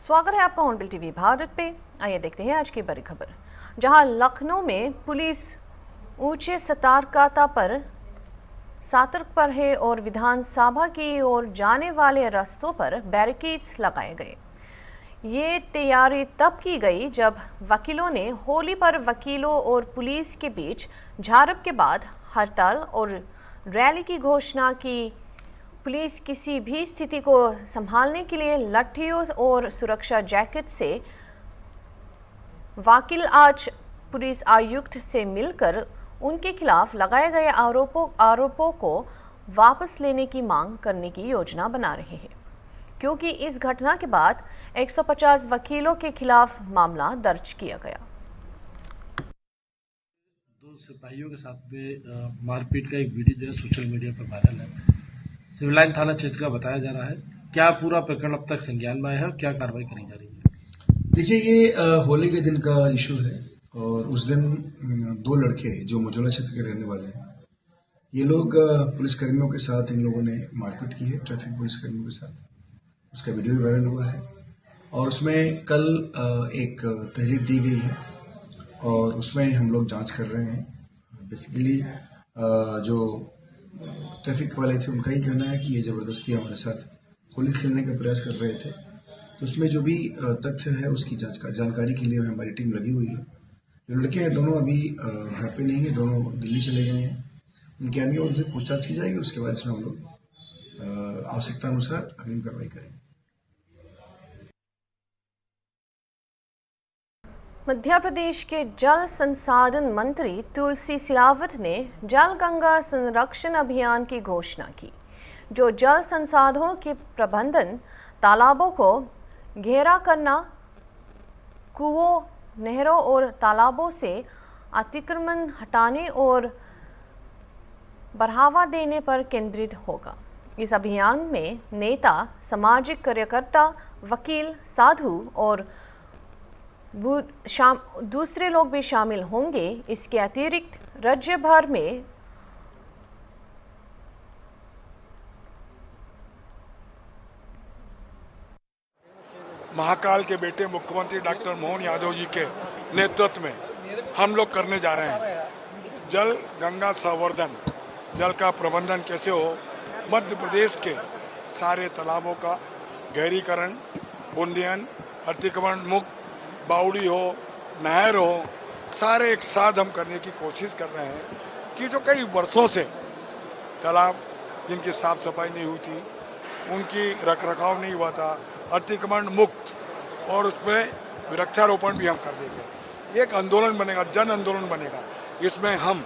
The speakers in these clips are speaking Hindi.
स्वागत है आपका हॉर्नबिल टीवी भारत पे। आइए देखते हैं आज की बड़ी खबर। जहां लखनऊ में पुलिस ऊंचे सतर्कता पर है और विधानसभा की ओर जाने वाले रास्तों पर बैरिकेड्स लगाए गए। ये तैयारी तब की गई जब वकीलों ने होली पर वकीलों और पुलिस के बीच झड़प के बाद हड़ताल और रैली की घोषणा की। पुलिस किसी भी स्थिति को संभालने के लिए लाठियों और सुरक्षा जैकेट से वकील आज पुलिस आयुक्त से मिलकर उनके खिलाफ लगाए गए आरोपों को वापस लेने की मांग करने की योजना बना रहे हैं, क्योंकि इस घटना के बाद 150 वकीलों के खिलाफ मामला दर्ज किया गया। दो सिपाहियों के साथ में मारपीट का एक वीडियो जो है सोशल मीडिया पर वायरल है। सिविल लाइन थाना क्षेत्र का बताया जा रहा है। क्या पूरा प्रकरण अब तक संज्ञान में आया है और क्या कार्रवाई करी जा रही है? देखिए, ये होली के दिन का इशू है और उस दिन दो लड़के जो मझौला क्षेत्र के रहने वाले हैं, ये लोग पुलिसकर्मियों के साथ इन लोगों ने मारपीट की है, ट्रैफिक पुलिसकर्मियों के साथ। उसका वीडियो भी वायरल हुआ है और उसमें कल एक तहरीर दी गई है और उसमें हम लोग जांच कर रहे हैं। बेसिकली जो ट्रैफिक वाले थे उनका ही कहना है कि ये ज़बरदस्ती हमारे साथ होली खेलने का प्रयास कर रहे थे। तो उसमें जो भी तथ्य है उसकी जानकारी के लिए हमारी टीम लगी हुई है। जो लड़के हैं दोनों अभी घर पे नहीं है, दोनों दिल्ली चले गए हैं। उनके आने के बाद उनसे पूछताछ की जाएगी, उसके बाद इसमें हम लोग आवश्यकता अनुसार अग्रिम कार्रवाई करेंगे। मध्य प्रदेश के जल संसाधन मंत्री तुलसी सिलावट ने जल गंगा संरक्षण अभियान की घोषणा की, जो जल संसाधनों के प्रबंधन, तालाबों को घेरा करना, कुओं, नहरों और तालाबों से अतिक्रमण हटाने और बढ़ावा देने पर केंद्रित होगा। इस अभियान में नेता, सामाजिक कार्यकर्ता, वकील, साधु और दूसरे लोग भी शामिल होंगे। इसके अतिरिक्त राज्य भर में महाकाल के बेटे मुख्यमंत्री डॉक्टर मोहन यादव जी के नेतृत्व में हम लोग करने जा रहे हैं। जल गंगा संवर्धन, जल का प्रबंधन कैसे हो, मध्य प्रदेश के सारे तालाबों का गहरीकरण, उन्नयन, अतिक्रमण मुक्त, बावड़ी हो, नहर हो, सारे एक साथ हम करने की कोशिश कर रहे हैं कि जो कई वर्षों से तालाब जिनकी साफ सफाई नहीं हुई थी, उनकी रखरखाव नहीं हुआ था, अतिक्रमण मुक्त, और उसमें वृक्षारोपण भी हम कर देंगे। एक आंदोलन बनेगा, जन आंदोलन बनेगा। इसमें हम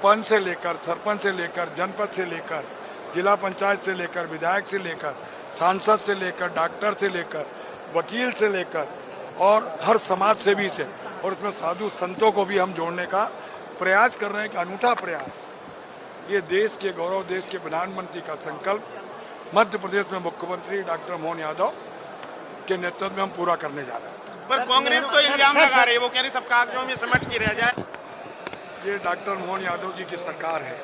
पंच से लेकर, सरपंच से लेकर, जनपद से लेकर, जिला पंचायत से लेकर, विधायक से लेकर, सांसद से लेकर, डॉक्टर से लेकर, वकील से लेकर और हर समाज सेवी से, और उसमें साधु संतों को भी हम जोड़ने का प्रयास कर रहे हैं। कि अनूठा प्रयास, ये देश के गौरव, देश के प्रधानमंत्री का संकल्प मध्य प्रदेश में मुख्यमंत्री डॉक्टर मोहन यादव के नेतृत्व में हम पूरा करने जा रहे हैं। पर कांग्रेस तो इल्जाम लगा रही है, वो कह रही सब कागजों में सिमट के रह जाए। ये डॉक्टर मोहन यादव जी की सरकार है,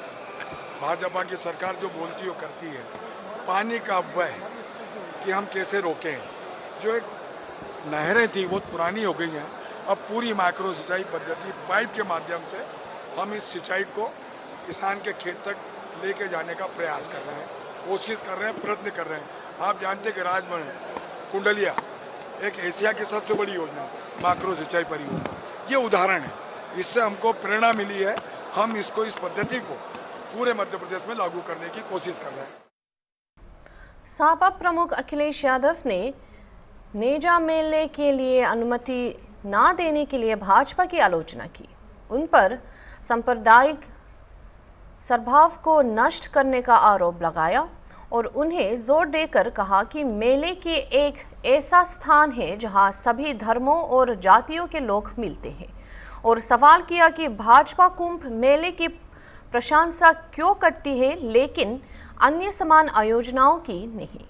भाजपा की सरकार जो बोलती है वो करती है। पानी का अपव्यय कि हम कैसे रोकें, जो एक नहरें थी बहुत पुरानी हो गई हैं, अब पूरी माइक्रो सिंचाई पद्धति पाइप के माध्यम से हम इस सिंचाई को किसान के खेत तक लेके जाने का प्रयास कर रहे हैं, कोशिश कर रहे हैं, प्रयत्न कर रहे हैं। आप जानते हैं कि राजमहल कुंडलिया एक एशिया की सबसे बड़ी योजना माइक्रो सिंचाई परियोजना, ये उदाहरण है। इससे हमको प्रेरणा मिली है, हम इस पद्धति को पूरे मध्य प्रदेश में लागू करने की कोशिश कर रहे हैं। सपा प्रमुख अखिलेश यादव ने नेजा मेले के लिए अनुमति न देने के लिए भाजपा की आलोचना की। उन पर सांप्रदायिक सद्भाव को नष्ट करने का आरोप लगाया और उन्हें जोर देकर कहा कि मेले की एक ऐसा स्थान है जहां सभी धर्मों और जातियों के लोग मिलते हैं, और सवाल किया कि भाजपा कुंभ मेले की प्रशंसा क्यों करती है लेकिन अन्य समान आयोजनाओं की नहीं।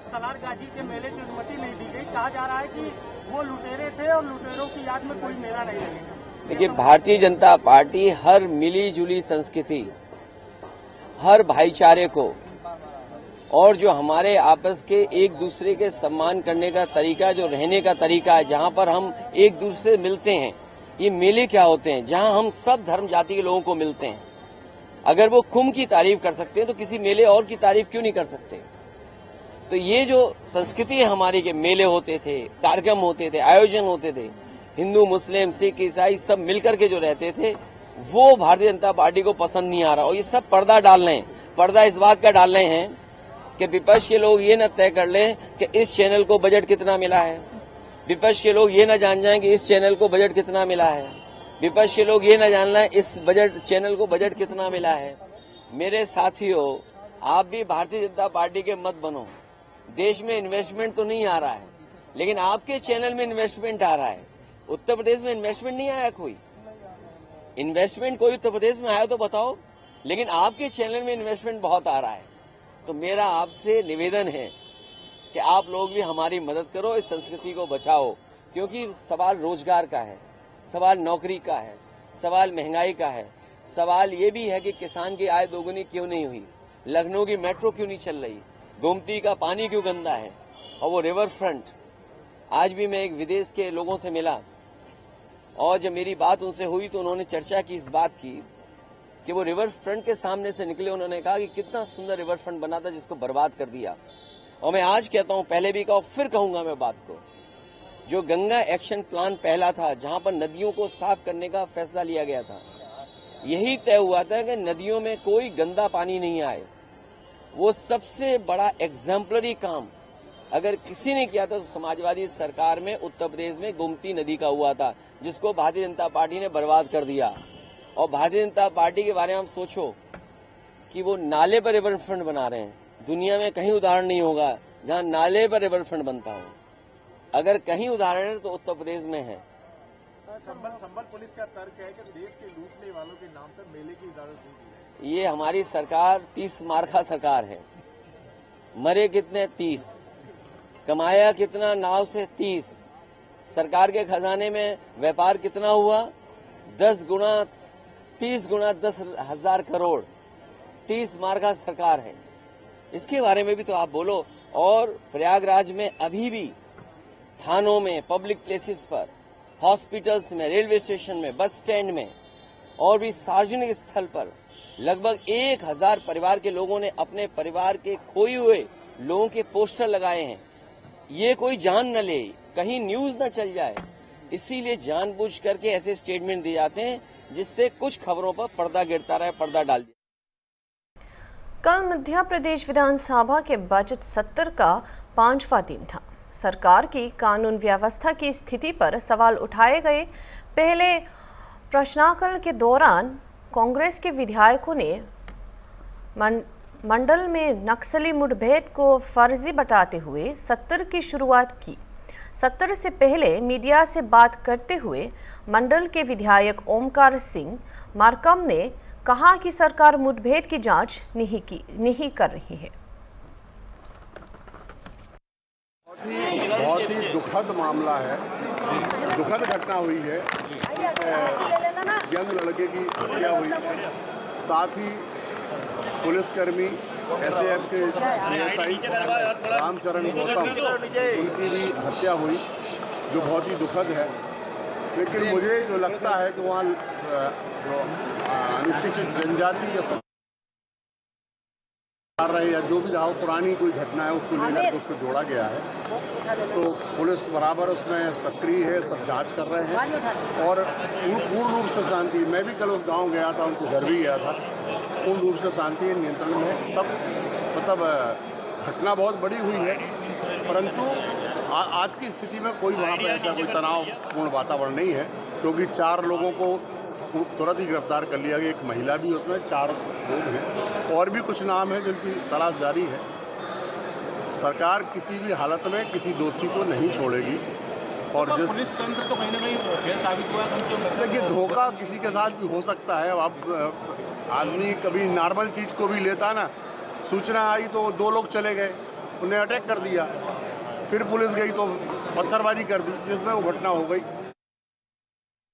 सलार गाजी के मेले की अनुमति नहीं दी गई। कहा जा रहा है कि वो लुटेरे थे और लुटेरों की याद में कोई मेला नहीं लगेगा। देखिए, भारतीय जनता पार्टी हर मिली जुली संस्कृति, हर भाईचारे को और जो हमारे आपस के एक दूसरे के सम्मान करने का तरीका, जो रहने का तरीका है, जहां पर हम एक दूसरे से मिलते हैं, ये मेले क्या होते हैं, जहां हम सब धर्म जाति के लोगों को मिलते हैं। अगर वो कुंभ की तारीफ कर सकते हैं तो किसी मेले और की तारीफ क्यों नहीं कर सकते? तो ये जो संस्कृति है हमारी के मेले होते थे, कार्यक्रम होते थे, आयोजन होते थे, हिंदू मुस्लिम सिख ईसाई सब मिलकर के जो रहते थे, वो भारतीय जनता पार्टी को पसंद नहीं आ रहा। और ये सब पर्दा डाल रहे हैं। पर्दा इस बात का डाल रहे हैं कि विपक्ष के लोग ये न तय कर लें कि इस चैनल को बजट कितना मिला है, विपक्ष के लोग ये न जान जाएं कि इस चैनल को बजट कितना मिला है, विपक्ष के लोग ये न जान लें इस बजट चैनल को बजट कितना मिला है। मेरे साथियों, आप भी भारतीय जनता पार्टी के मत बनो। देश में इन्वेस्टमेंट तो नहीं आ रहा है, लेकिन आपके चैनल में इन्वेस्टमेंट आ रहा है। उत्तर प्रदेश में इन्वेस्टमेंट नहीं आया, कोई इन्वेस्टमेंट कोई उत्तर प्रदेश में आया तो बताओ, लेकिन आपके चैनल में इन्वेस्टमेंट बहुत आ रहा है। तो मेरा आपसे निवेदन है कि आप लोग भी हमारी मदद करो, इस संस्कृति को बचाओ, क्योंकि सवाल रोजगार का है, सवाल नौकरी का है, सवाल महंगाई का है, सवाल ये भी है कि किसान की आय दोगुनी क्यों नहीं हुई, लखनऊ की मेट्रो क्यों नहीं चल रही, गोमती का पानी क्यों गंदा है, और वो रिवर फ्रंट। आज भी मैं एक विदेश के लोगों से मिला और जब मेरी बात उनसे हुई तो उन्होंने चर्चा की इस बात की कि वो रिवर फ्रंट के सामने से निकले। उन्होंने कहा कि कितना सुंदर रिवर फ्रंट बना था जिसको बर्बाद कर दिया। और मैं आज कहता हूं, पहले भी कहा, फिर कहूंगा मैं बात को, जो गंगा एक्शन प्लान पहला था, जहां पर नदियों को साफ करने का फैसला लिया गया था, यही तय हुआ था कि नदियों में कोई गंदा पानी नहीं आए। वो सबसे बड़ा एग्जाम्पलरी काम अगर किसी ने किया था तो समाजवादी सरकार में उत्तर प्रदेश में गोमती नदी का हुआ था, जिसको भारतीय जनता पार्टी ने बर्बाद कर दिया। और भारतीय जनता पार्टी के बारे में हम सोचो कि वो नाले पर रिवर फ्रंट बना रहे हैं। दुनिया में कहीं उदाहरण नहीं होगा जहां नाले पर रिवर फ्रंट बनता हो। अगर कहीं उदाहरण है तो उत्तर प्रदेश में है। संबल पुलिस का तर्क है कि देश के लूटने वालों के नाम पर मेले की इजाजत नहीं दी है। ये हमारी सरकार 30 मार्का सरकार है। मरे कितने? 30। कमाया कितना नाव से? 30। सरकार के खजाने में व्यापार कितना हुआ? 10 गुना 30 गुना 10,000 करोड़। 30 मार्का सरकार है। इसके बारे में भी तो आप बोलो। और प्रयागराज में अभी भी थानों में, पब्लिक प्लेसेस पर, हॉस्पिटल्स में, रेलवे स्टेशन में, बस स्टैंड में और भी सार्वजनिक स्थल पर लगभग 1000 परिवार के लोगों ने अपने परिवार के खोए हुए लोगों के पोस्टर लगाए हैं। ये कोई जान न ले, कहीं न्यूज न चल जाए, इसीलिए जानबूझ करके ऐसे स्टेटमेंट दिए जाते हैं जिससे कुछ खबरों पर पर्दा गिरता रहे, पर्दा डाल दिया। कल मध्य प्रदेश विधानसभा के बजट सत्र का 5वां दिन था। सरकार की कानून व्यवस्था की स्थिति पर सवाल उठाए गए। पहले प्रश्नकाल के दौरान कांग्रेस के विधायकों ने मंडल में नक्सली मुठभेड़ को फर्जी बताते हुए सत्र की शुरुआत की। सत्र से पहले मीडिया से बात करते हुए मंडल के विधायक ओमकार सिंह मार्कम ने कहा कि सरकार मुठभेड़ की जांच नहीं कर रही है। बहुत ही दुखद मामला है, दुखद घटना हुई है। यंग लड़के की हत्या हुई, साथ ही पुलिसकर्मी एसएएफ के एएसआई रामचरण गौतम, उनकी भी हत्या हुई, जो बहुत ही दुखद है। लेकिन मुझे जो लगता है कि वहाँ अनुसूचित जनजाति या रहे या जो भी रहा पुरानी कोई घटना है उसको लेकर के उसको जोड़ा गया है। तो पुलिस बराबर उसमें सक्रिय है, सब जांच कर रहे हैं और पूर्ण रूप से शांति। मैं भी कल उस गांव गया था, उनको घर भी गया था। पूर्ण रूप से शांति नियंत्रण में सब, मतलब घटना बहुत बड़ी हुई है, परंतु आज की स्थिति में कोई वहाँ पर ऐसा कोई तनावपूर्ण वातावरण नहीं है, क्योंकि 4 लोगों को तुरंत ही गिरफ्तार कर लिया गया। एक महिला भी उसमें, 4 लोग हैं और भी कुछ नाम है जिनकी तलाश जारी है। सरकार किसी भी हालत में किसी दोषी को नहीं छोड़ेगी। और जिस पुलिस तंत्र तो कहीं ना कहीं फेल साबित हुआ है। देखिए, धोखा किसी के साथ भी हो सकता है। अब आदमी कभी नॉर्मल चीज़ को भी लेता है ना। सूचना आई तो 2 लोग चले गए, उन्हें अटैक कर दिया, फिर पुलिस गई तो पत्थरबाजी कर दी, जिसमें वो घटना हो गई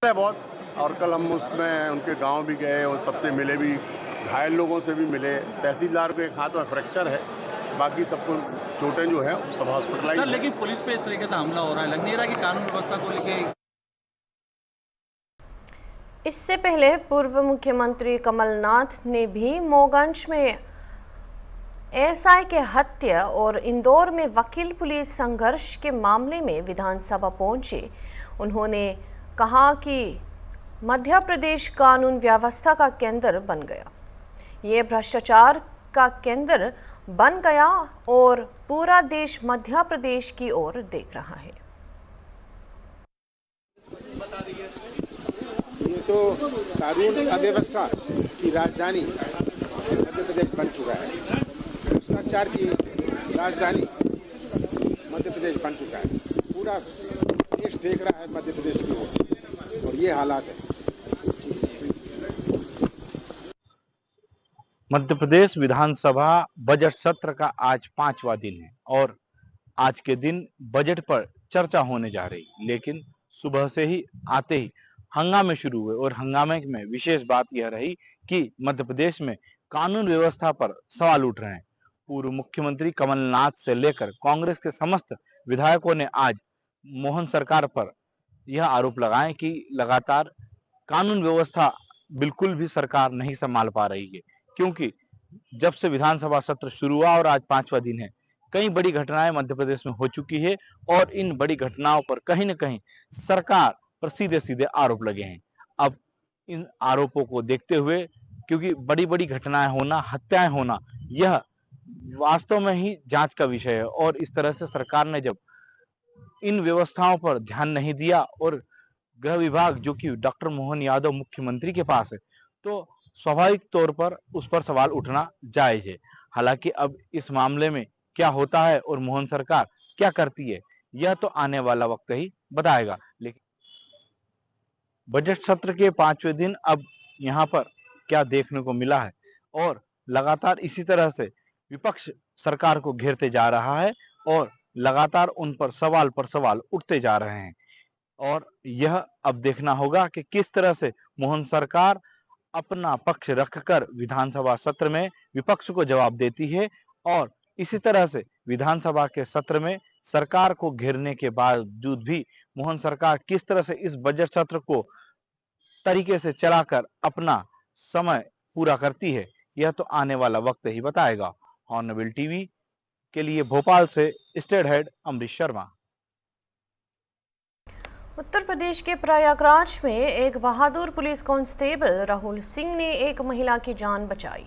बहुत। और कल हम उसमें उनके गांव भी गए और सबसे मिले भी, घायल लोगों से भी मिले। तहसीलदार के एक हाथ में फ्रैक्चर है, बाकी सबको चोटें जो है सब हॉस्पिटलाइज सर, हैं। लेकिन पुलिस पे इस तरीके से हमला हो रहा है, लग नहीं रहा कि कानून व्यवस्था को लेके। इससे पहले पूर्व मुख्यमंत्री कमलनाथ ने भी मोगंज में एएसआई के हत्या और इंदौर में वकील पुलिस संघर्ष के मामले में विधानसभा पहुंचे। उन्होंने कहा कि मध्य प्रदेश कानून व्यवस्था का केंद्र बन गया, ये भ्रष्टाचार का केंद्र बन गया और पूरा देश मध्य प्रदेश की ओर देख रहा है। ये तो कानून अव्यवस्था की राजधानी मध्य प्रदेश बन चुका है, भ्रष्टाचार की राजधानी मध्य प्रदेश बन चुका है। पूरा देश देख रहा है मध्य प्रदेश की ओर, और ये हालात है। मध्य प्रदेश विधानसभा बजट सत्र का आज 5वां दिन है और आज के दिन बजट पर चर्चा होने जा रही, लेकिन सुबह से ही आते ही हंगामे शुरू हुए और हंगामे में विशेष बात यह रही कि मध्य प्रदेश में कानून व्यवस्था पर सवाल उठ रहे हैं। पूर्व मुख्यमंत्री कमलनाथ से लेकर कांग्रेस के समस्त विधायकों ने आज मोहन सरकार पर यह आरोप लगाए कि लगातार कानून व्यवस्था बिल्कुल भी सरकार नहीं संभाल पा रही है, क्योंकि जब से विधानसभा सत्र शुरू हुआ और आज 5वां दिन है, कई बड़ी घटनाएं मध्य प्रदेश में हो चुकी है और इन बड़ी घटनाओं पर कहीं न कहीं सरकार पर सीधे सीधे आरोप लगे हैं। अब इन आरोपों को देखते हुए, क्योंकि बड़ी बड़ी घटनाएं होना, हत्याएं होना, यह वास्तव में ही जांच का विषय है और इस तरह से सरकार ने जब इन व्यवस्थाओं पर ध्यान नहीं दिया और गृह विभाग जो कि डॉक्टर मोहन यादव मुख्यमंत्री के पास है, तो स्वाभाविक तौर पर उस पर सवाल उठना जायज है। हालांकि अब इस मामले में क्या होता है और मोहन सरकार क्या करती है, यह तो आने वाला वक्त ही बताएगा। लेकिन बजट सत्र के 5वें दिन अब यहाँ पर क्या देखने को मिला है और लगातार इसी तरह से विपक्ष सरकार को घेरते जा रहा है और लगातार उन पर सवाल उठते जा रहे हैं और यह अब देखना होगा कि किस तरह से मोहन सरकार अपना पक्ष रखकर विधानसभा सत्र में विपक्ष को जवाब देती है और इसी तरह से विधानसभा के सत्र में सरकार को घेरने के बावजूद भी मोहन सरकार किस तरह से इस बजट सत्र को तरीके से चलाकर अपना समय पूरा करती है, यह तो आने वाला वक्त ही बताएगा। हॉर्नबिल टीवी के लिए भोपाल से स्टेट हेड अमरीश शर्मा। उत्तर प्रदेश के प्रयागराज में एक बहादुर पुलिस कांस्टेबल राहुल सिंह ने एक महिला की जान बचाई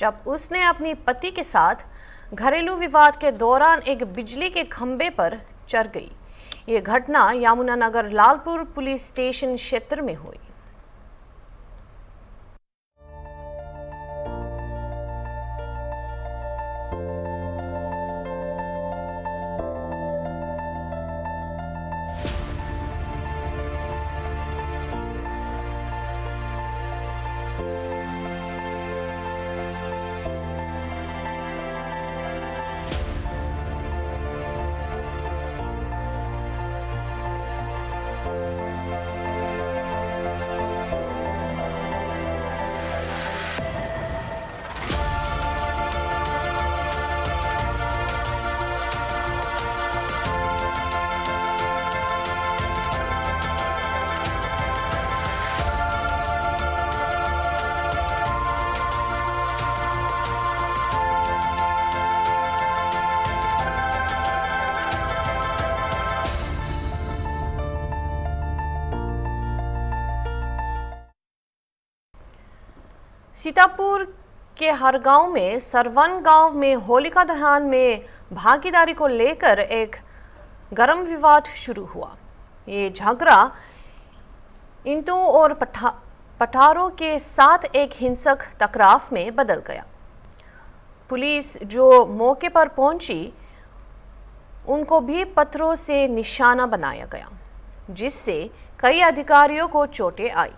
जब उसने अपनी पति के साथ घरेलू विवाद के दौरान एक बिजली के खंभे पर चढ़ गई। ये घटना यमुनानगर लालपुर पुलिस स्टेशन क्षेत्र में हुई। सीतापुर के हरगांव में सरवन गांव में होलिका दहन में भागीदारी को लेकर एक गर्म विवाद शुरू हुआ। ये झगड़ा ईंटों और पठारों के साथ एक हिंसक टकराव में बदल गया। पुलिस जो मौके पर पहुंची, उनको भी पत्थरों से निशाना बनाया गया, जिससे कई अधिकारियों को चोटें आई।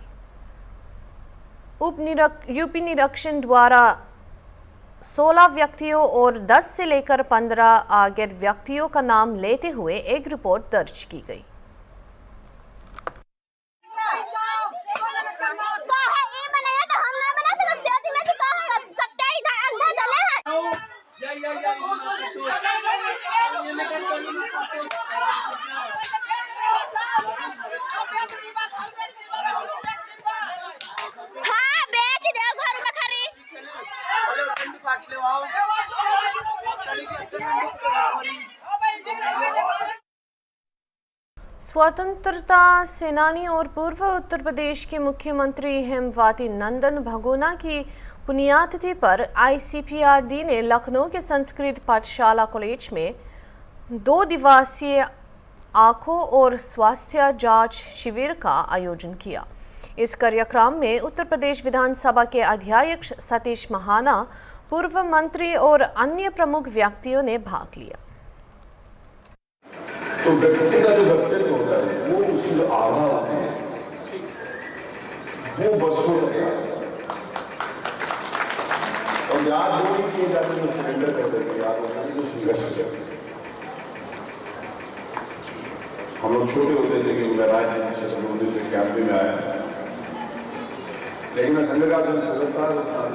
यूपी निरीक्षण द्वारा 16 व्यक्तियों और 10 से लेकर 15 अज्ञात व्यक्तियों का नाम लेते हुए एक रिपोर्ट दर्ज की गई। स्वतंत्रता सेनानी और पूर्व उत्तर प्रदेश के मुख्यमंत्री हेमवती नंदन बहुगुणा की पुण्यतिथि पर ICPRD ने लखनऊ के संस्कृत पाठशाला कॉलेज में 2 दिवसीय आंखों और स्वास्थ्य जांच शिविर का आयोजन किया। इस कार्यक्रम में उत्तर प्रदेश विधानसभा के अध्यक्ष सतीश महाना, पूर्व मंत्री और अन्य प्रमुख व्यक्तियों ने भाग लिया। तो व्यक्ति का जो व्यक्तित्व होता है, वो उसकी जो आभा होती है, वो बरसों तक याद और याद वो नहीं किए जाते जो सरेंडर कर देते, याद होता है जो संघर्ष करते। हम लोग छोटे होते थे कि मैं राजनीति से कैंप में आया, लेकिन मैं संघ का जो सदस्य था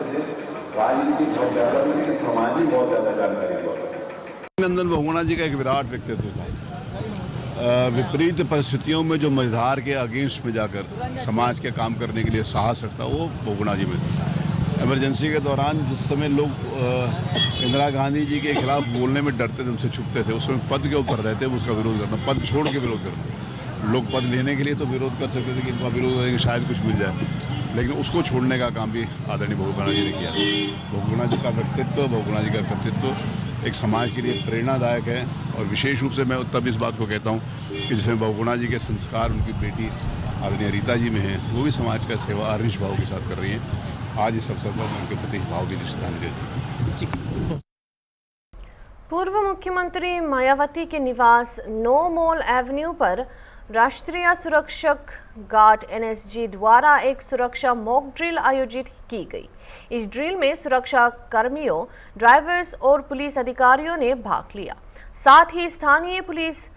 से राजनीति बहुत ज्यादा नहीं, समाज ही बहुत ज्यादा जानकारी हुआ। नंदन बहुगुणा जी का एक विराट व्यक्तित्व था। विपरीत परिस्थितियों में जो मझधार के अगेंस्ट में जाकर समाज के काम करने के लिए साहस रखता, वो बहुगुणा जी में था। इमरजेंसी के दौरान जिस समय लोग इंदिरा गांधी जी के खिलाफ बोलने में डरते थे, उनसे छुपते थे, उस समय पद के ऊपर रहते उसका विरोध करना, पद छोड़ के विरोध करना। लोग पद लेने के लिए तो विरोध कर सकते थे कि इनका विरोध करेंगे शायद कुछ मिल जाए, लेकिन उसको छोड़ने का काम भी आदरणीय बहुगुणा जी ने किया। बहुगुणा जी का व्यक्तित्व, बहुगुणा जी का कर्तृत्व एक समाज के लिए प्रेरणादायक है। और विशेष रूप से मैं तब इस बात को कहता हूँ कि जिसमें बहुगुणा जी के संस्कार उनकी बेटी आदरणीय रीता जी में हैं, वो भी समाज का सेवा अनिश भाव के साथ कर रही हैं। आज इस अवसर पर उनके प्रति भावभीनी श्रद्धांजलि देती हूं। पूर्व मुख्यमंत्री मायावती के निवास 9 मॉल एवेन्यू पर राष्ट्रीय सुरक्षक गार्ड NSG द्वारा एक सुरक्षा मॉक ड्रिल आयोजित की गई। इस ड्रिल में सुरक्षा कर्मियों, ड्राइवर्स और पुलिस अधिकारियों ने भाग लिया। साथ ही स्थानीय पुलिस,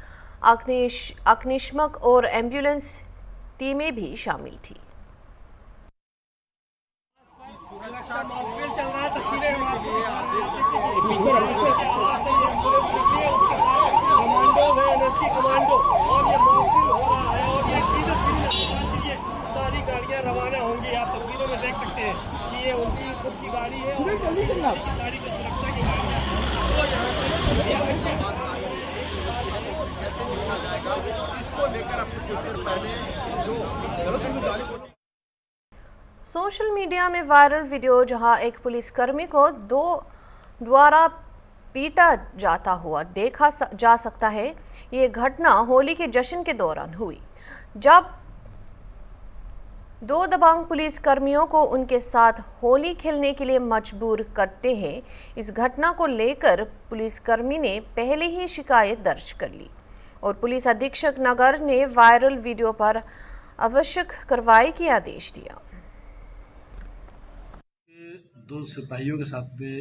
अग्निशमक और एम्बुलेंस टीमें भी शामिल थी। सारी गाड़ियां रवाना होंगी। आप तस्वीरों में देख सकते हैं कि ये उनकी खुद की गाड़ी है और सारी सुरक्षा की इसको लेकर आपसे कुछ देर पहले जो सोशल मीडिया में वायरल वीडियो जहां एक पुलिसकर्मी को 2 द्वारा पीटा जाता हुआ देखा जा सकता है। ये घटना होली के जश्न के दौरान हुई, जब 2 दबंग पुलिस कर्मियों को उनके साथ होली खेलने के लिए मजबूर करते हैं। इस घटना को लेकर पुलिसकर्मी ने पहले ही शिकायत दर्ज कर ली और पुलिस अधीक्षक नगर ने वायरल वीडियो पर आवश्यक कार्रवाई की आदेश दिया। 2 सिपाहियों के साथ में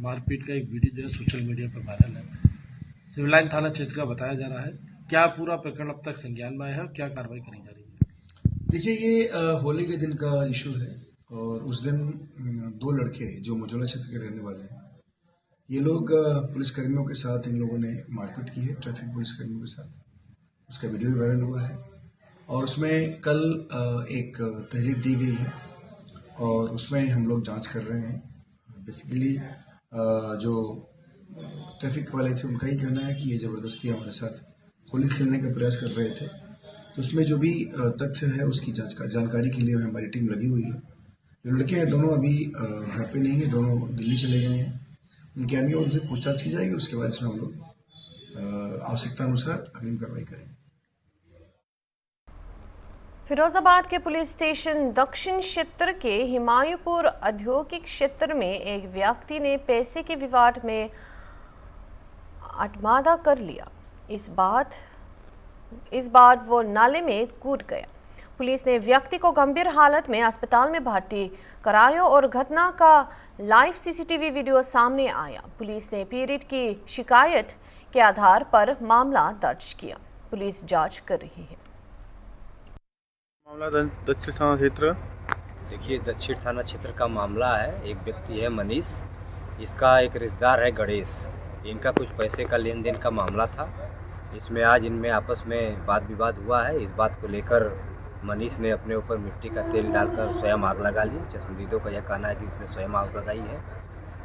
मारपीट का एक वीडियो जो है सोशल मीडिया पर वायरल है। सिविल लाइन थाना क्षेत्र का बताया जा रहा है। क्या पूरा प्रकरण अब तक संज्ञान में आया है और क्या कार्रवाई करी जा रही है? देखिए, ये होली के दिन का इशू है और उस दिन 2 लड़के जो मझौला क्षेत्र के रहने वाले हैं, ये लोग पुलिसकर्मियों के साथ इन लोगों ने मारपीट की है, ट्रैफिक पुलिसकर्मियों के साथ। उसका वीडियो भी वायरल हुआ है और उसमें कल एक तहरीर दी गई है और उसमें हम लोग जांच कर रहे हैं। बेसिकली जो ट्रैफिक वाले थे उनका ही कहना है कि ये ज़बरदस्ती हमारे साथ होली खेलने का प्रयास कर रहे थे। तो उसमें जो भी तथ्य है उसकी जानकारी के लिए हमारी टीम लगी हुई है। जो लड़के हैं दोनों अभी घर पे नहीं है, दोनों दिल्ली चले गए हैं। उनके आने और उनसे पूछताछ की जाएगी, उसके बाद इसमें हम लोग आवश्यकता अनुसार अग्रिम कार्रवाई करेंगे। फिरोजाबाद के पुलिस स्टेशन दक्षिण क्षेत्र के हिमायूपुर औद्योगिक क्षेत्र में एक व्यक्ति ने पैसे के विवाद में आत्महत्या कर लिया। इस बार वो नाले में कूद गया। पुलिस ने व्यक्ति को गंभीर हालत में अस्पताल में भर्ती कराया और घटना का लाइव CCTV वीडियो सामने आया। पुलिस ने पीड़ित की शिकायत के आधार पर मामला दर्ज किया। पुलिस जांच कर रही है। मामला दक्षिण थाना क्षेत्र, देखिए दक्षिण थाना क्षेत्र का मामला है। एक व्यक्ति है मनीष, इसका एक रिश्तेदार है गणेश। इनका कुछ पैसे का लेन देन का मामला था। इसमें आज इनमें आपस में वाद विवाद हुआ है। इस बात को लेकर मनीष ने अपने ऊपर मिट्टी का तेल डालकर स्वयं आग लगा ली। चश्मदीदों का यह कहना है कि उसने स्वयं आग लगाई है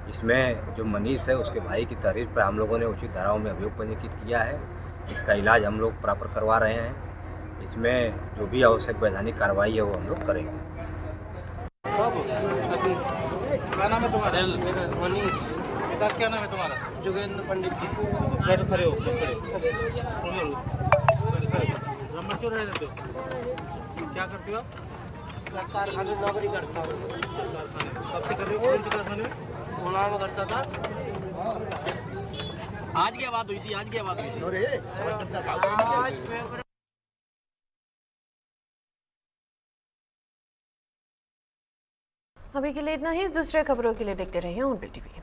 इसमें जो मनीष है उसके भाई की तहरीर पर हम लोगों ने उचित धाराओं में अभियोग पंजीकृत किया है। इसका इलाज हम लोग प्रॉपर करवा रहे हैं। इसमें जो भी आवश्यक वैधानिक कार्रवाई है वो हम लोग करेंगे। क्या नाम है तुम्हारा? मनीष। पिता क्या नाम है तुम्हारा? जोगेंद्र पंडित जी। बैठ खड़े हो, खड़े। ब्रह्मचर्य रहते हो? क्या करते हो? कारखाने नौकरी करता हूँ। कब से कर रहे हो? कौन से कारखाने में? पुणे में करता था। आज क्या बात हुई थी? आज क्या बात हुई थी? अभी के लिए इतना ही। दूसरे खबरों के लिए देखते रहिए ऑन टीवी।